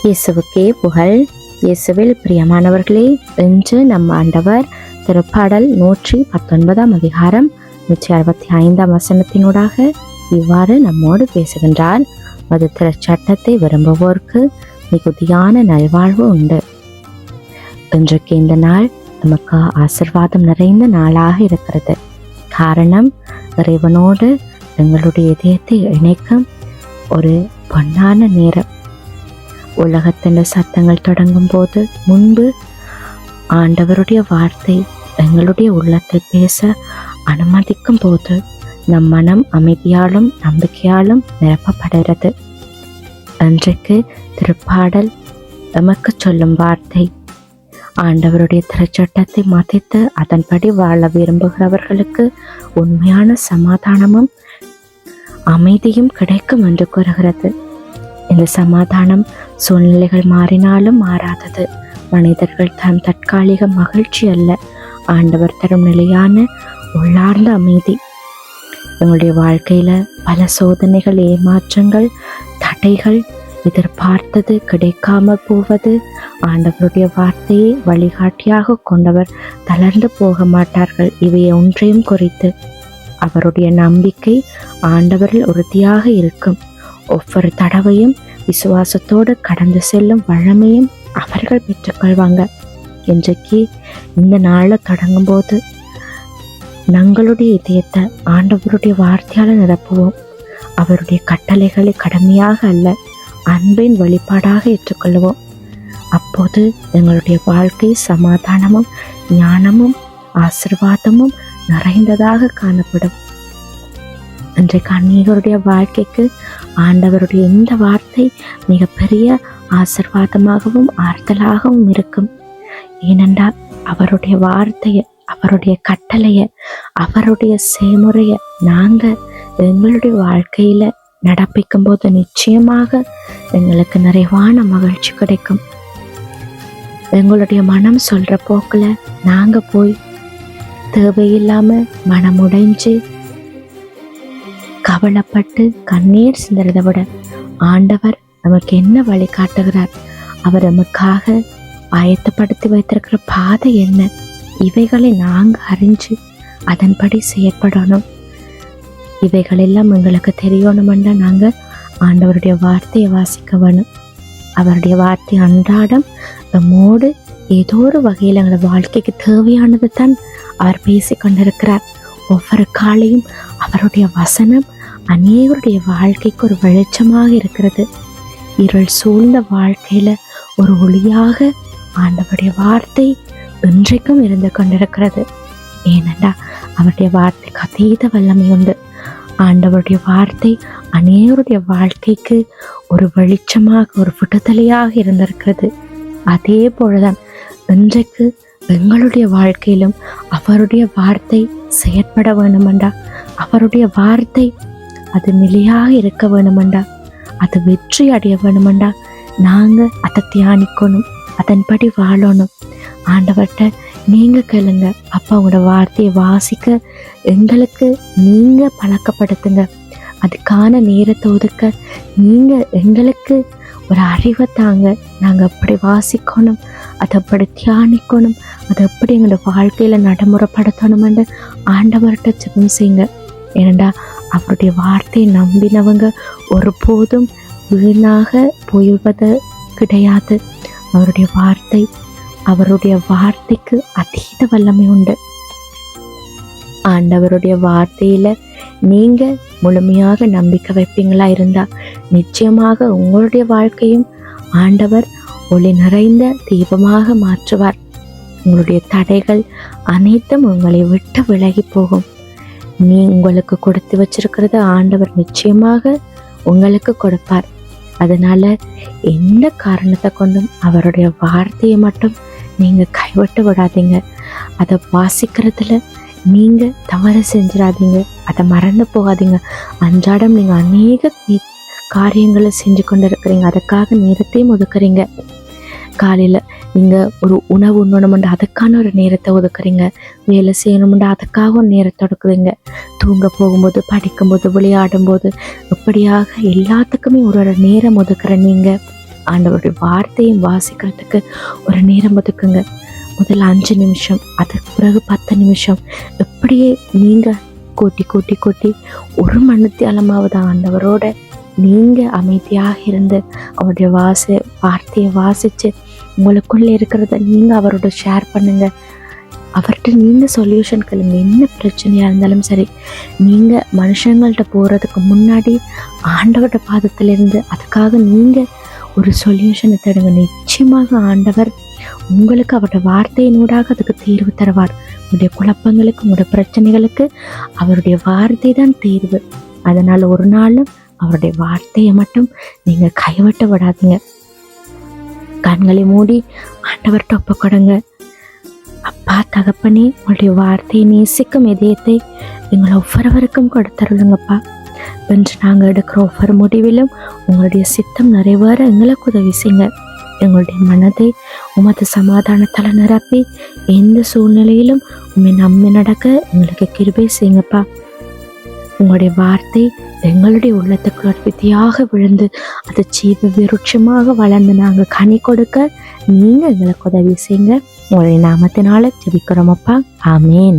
இயேசுவுக்கே புகழ். இயேசுவில் பிரியமானவர்களே, இன்று நம் ஆண்டவர் திருப்பாடல் 119 அதிகாரம் 165 வசனத்தினூடாக இவ்வாறு நம்மோடு பேசுகின்றார். அது திருச்சட்டத்தை விரும்புவோருக்கு மிகுதியான நல்வாழ்வு உண்டு. இன்றைக்கு இந்த நாள் நமக்கு ஆசீர்வாதம் நிறைந்த நாளாக இருக்கிறது. காரணம், இறைவனோடு எங்களுடைய இதயத்தை இணைக்கும் ஒரு பொன்னான நேரம். உலகத்தின் சத்தங்கள் தொடங்கும் போது முன்பு ஆண்டவருடைய வார்த்தை எங்களுடைய உள்ளத்தில் பேச அனுமதிக்கும் போது நம் மனம் அமைதியாலும் நம்பிக்கையாலும் நிரப்பப்படுகிறது. அன்றைக்கு திருப்பாடல் எமக்கு சொல்லும் வார்த்தை, ஆண்டவருடைய திருச்சட்டத்தை மதித்து அதன்படி வாழ விரும்புகிறவர்களுக்கு உண்மையான சமாதானமும் அமைதியும் கிடைக்கும் என்று கூறுகிறது. இந்த சமாதானம் சூழ்நிலைகள் மாறினாலும் மாறாதது. மனிதர்கள் தம் தற்காலிக மகிழ்ச்சி அல்ல, ஆண்டவர் தரும் நிலையான உள்ளார்ந்த அமைதி. எங்களுடைய வாழ்க்கையில பல சோதனைகள், ஏமாற்றங்கள், தடைகள், எதிர்பார்த்தது கிடைக்காமல் போவது, ஆண்டவருடைய வார்த்தையை வழிகாட்டியாக கொண்டவர் தளர்ந்து போக மாட்டார்கள். இவை ஒன்றையும் குறித்து அவருடைய நம்பிக்கை ஆண்டவரில் உறுதியாக இருக்கும். ஒவ்வொரு தடவையும் விசுவாசத்தோடு கடந்து செல்லும் வழமையும் அவர்கள் பெற்றுக்கொள்வாங்க. இன்றைக்கு இந்த நாளை தொடங்கும் போது நங்களுடைய இதயத்தை ஆண்டவருடைய வார்த்தையால் நிரப்புவோம். அவருடைய கட்டளைகளை கடமையாக அல்ல, அன்பின் வெளிப்பாடாக ஏற்றுக்கொள்வோம். அப்போது எங்களுடைய வாழ்க்கை சமாதானமும் ஞானமும் ஆசீர்வாதமும் நிறைந்ததாக காணப்படும். இன்றைக்கு அநேகருடைய வாழ்க்கைக்கு ஆண்டவருடைய இந்த வார்த்தை மிகப்பெரிய ஆசீர்வாதமாகவும் ஆறுதலாகவும் இருக்கும். ஏனென்றால் அவருடைய வார்த்தையை, அவருடைய கட்டளையை, அவருடைய செய்முறையை நாங்கள் எங்களுடைய வாழ்க்கையில நடப்பிக்கும் போது நிச்சயமாக எங்களுக்கு நிறைவான மகிழ்ச்சி கிடைக்கும். எங்களுடைய மனம் சொல்ற போக்குல நாங்க போய் தேவையில்லாம மனமுடைஞ்சு கவலைப்பட்டு கண்ணீர் சிந்தறதை விட ஆண்டவர் நமக்கு என்ன வழி காட்டுகிறார், அவர் நமக்காக ஆயத்தப்படுத்தி வைத்திருக்கிற பாதை என்ன, இவைகளை நாங்கள் அறிஞ்சு அதன்படி செயற்படணும். இவைகளெல்லாம் எங்களுக்கு தெரியணுமெண்டா நாங்கள் ஆண்டவருடைய வார்த்தையை வாசிக்க வேணும். அவருடைய வார்த்தை அன்றாடம் நம்மோடு ஏதோ ஒரு வகையில் எங்களோட வாழ்க்கைக்கு தேவையானது தான் அவர் பேசி கொண்டிருக்கிறார். ஒவ்வொரு காலையும் அவருடைய வசனம் அநேகருடைய வாழ்க்கைக்கு ஒரு வெளிச்சமாக இருக்கிறது. இருள் சூழ்ந்த வாழ்க்கையில ஒரு ஒளியாக ஆண்டவருடைய வார்த்தை இன்றைக்கும் இருந்து கொண்டிருக்கிறது. ஏனென்றா அவருடைய வார்த்தைக்கு அதீத வல்லமை உண்டு. ஆண்டவருடைய வார்த்தை அநேகருடைய வாழ்க்கைக்கு ஒரு வெளிச்சமாக, ஒரு விடுதலையாக இருந்திருக்கிறது. அதே போலதான் இன்றைக்கு எங்களுடைய வாழ்க்கையிலும் அவருடைய வார்த்தை செயற்பட வேணுமெண்டா, அவருடைய வார்த்தை அது நிலையாக இருக்க வேணுமெண்டா, அது வெற்றி அடைய வேணுமெண்டா நாங்கள் அதை தியானிக்கணும், அதன்படி வாழணும். ஆண்டவர்கிட்ட நீங்க கேளுங்க, அப்பா உங்களோட வார்த்தையை வாசிக்க எங்களுக்கு நீங்க பழக்கப்படுத்துங்க. அதுக்கான நேரத்தை ஒதுக்க நீங்க எங்களுக்கு ஒரு அறிவை தாங்க. நாங்கள் அப்படி வாசிக்கணும், அதை அப்படி தியானிக்கணும், அதை எப்படி எங்களோட வாழ்க்கையில நடைமுறைப்படுத்தணும்னு ஆண்டவர்கிட்ட ஜெபம் செய்யுங்க. ஏனெண்டா அவருடைய வார்த்தையை நம்பினவங்க ஒருபோதும் வீணாக போய்வது கிடையாது. அவருடைய வார்த்தைக்கு அதீத வல்லமை உண்டு. ஆண்டவருடைய வார்த்தையில நீங்க முழுமையாக நம்பிக்கை வைப்பீங்களா இருந்தா நிச்சயமாக உங்களுடைய வாழ்க்கையும் ஆண்டவர் ஒளி நிறைந்த தீபமாக மாற்றுவார். உங்களுடைய தடைகள் அனைத்தும் உங்களை விட்டு விலகி போகும். நீ உங்களுக்கு கொடுத்து வச்சிருக்கிறது ஆண்டவர் நிச்சயமாக உங்களுக்கு கொடுப்பார். அதனால எந்த காரணத்தை கொண்டும் அவருடைய வார்த்தையை மட்டும் நீங்க கைவிட்டு விடாதீங்க. அதை வாசிக்கிறதுல நீங்க தவறு செஞ்சிடாதீங்க, அதை மறந்து போகாதீங்க. அன்றாடம் நீங்க அநேக காரியங்களை செஞ்சு கொண்டு இருக்கிறீங்க, அதுக்காக நேரத்தையும் ஒதுக்குறீங்க. காலையில நீங்க ஒரு உணவு உண்ணணும்னா அதுக்கான ஒரு நேரத்தை ஒதுக்குறீங்க, வேலை செய்யணும்னா அதுக்காக ஒரு நேரத்தை ஒதுக்குறீங்க, தூங்க போகும்போது, படிக்கும்போது, விளையாடும் போது, இப்படியாக எல்லாத்துக்குமே ஒரு ஒரு நேரம் ஒதுக்குற நீங்க ஆண்டவருடைய வார்த்தையும் வாசிக்கிறதுக்கு ஒரு நேரம் ஒதுக்குங்க. முதல்ல 5 நிமிஷம், அதுக்கு பிறகு 10 நிமிஷம், இப்படியே நீங்க கூட்டி கூட்டி கூட்டி 1 மணித்தியாலமாவது ஆண்டவரோட நீங்க அமைதியாக இருந்து அவருடைய வார்த்தையை வாசிச்சு உங்களுக்குள்ள இருக்கிறத நீங்க அவரோட ஷேர் பண்ணுங்க. அவர்கிட்ட நீங்க சொல்யூஷன் கேளுங்க. என்ன பிரச்சனையா இருந்தாலும் சரி, நீங்க மனுஷங்கள்ட்ட போறதுக்கு முன்னாடி ஆண்டவரோட பாதத்திலிருந்து அதுக்காக நீங்க ஒரு சொல்யூஷனை தேடுங்க. நிச்சயமாக ஆண்டவர் உங்களுக்கு அவருடைய வார்த்தையினூடாக அதுக்கு தீர்வு தருவார். உங்களுடைய குழப்பங்களுக்கு, உங்களுடைய பிரச்சனைகளுக்கு அவருடைய வார்த்தை தான் தீர்வு. அதனால ஒரு நாளும் அவருடைய வார்த்தையை மட்டும் நீங்க கைவிட்டு விடாதீங்க. கண்களை மூடி ஆண்டவர்கிட்ட ஒப்பு கொடுங்க. அப்பா தகப்பனே, உங்களுடைய வார்த்தையை நேசிக்கும் இதயத்தை எங்களை ஒவ்வொருவருக்கும் கொடுத்தருளுங்கப்பா. என்று நாங்கள் எடுக்கிற ஒவ்வொரு முடிவிலும் உங்களுடைய சித்தம் நிறைவேற எங்களுக்கு உதவி செய்யுங்க. எங்களுடைய மனதை உமது சமாதானத்தால் நிரப்பி எந்த சூழ்நிலையிலும் உண்மை நம்பி நடக்க எங்களுக்கு கிருபை செய்யுங்கப்பா. உங்களுடைய வார்த்தை எங்களுடைய உள்ளத்துக்குள்ள வித்தியாக விழுந்து அது ஜீவ விருட்சமாக வளர்ந்து நாங்கள் கனி கொடுக்க நீங்க எங்களுக்கு உதவி செய்யுங்க. உங்களுடைய நாமத்தினால ஜெபிக்கிறோமப்பா. ஆமேன்.